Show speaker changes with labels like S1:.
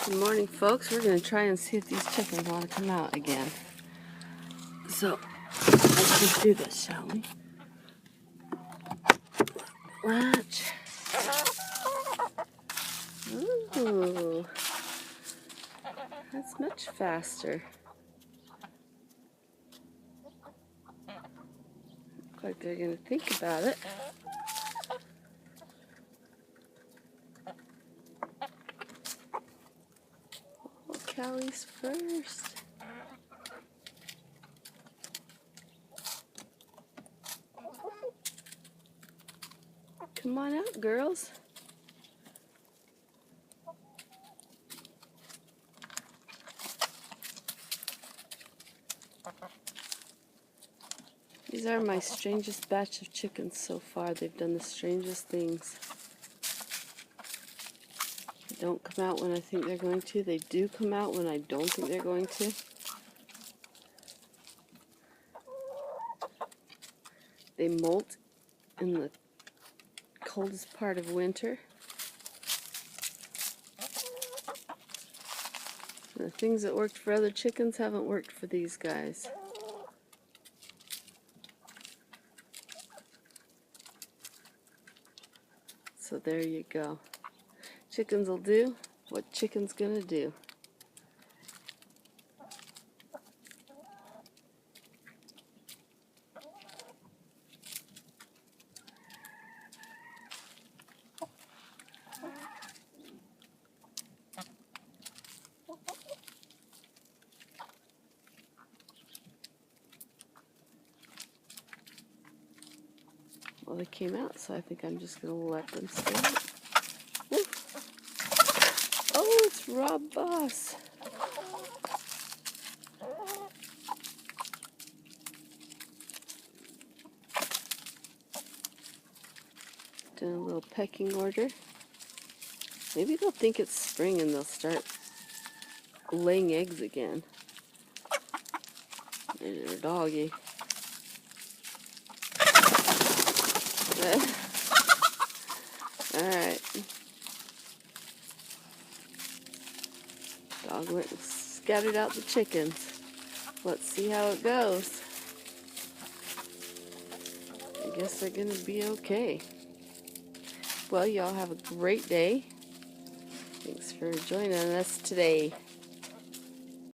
S1: Good morning, folks. We're going to try and see if these chickens want to come out again. So, let's just do this, shall we? Latch. Ooh. That's much faster. Look like they're going to think about it. Oh, Callie's first. Come on out, girls. These are my strangest batch of chickens so far. They've done the strangest things. They don't come out when I think they're going to. They do come out when I don't think they're going to. They molt in the coldest part of winter. And the things that worked for other chickens haven't worked for these guys. So there you go. Chickens will do what chicken's gonna do. Well, they came out, so I think I'm just gonna let them stay out. Woo. Oh, it's Rob Boss. Doing a little pecking order. Maybe they'll think it's spring and they'll start laying eggs again. There's their doggy. Alright. Dog went and scattered out the chickens. Let's see how it goes. I guess they're gonna be okay. Well, y'all have a great day. Thanks for joining us today.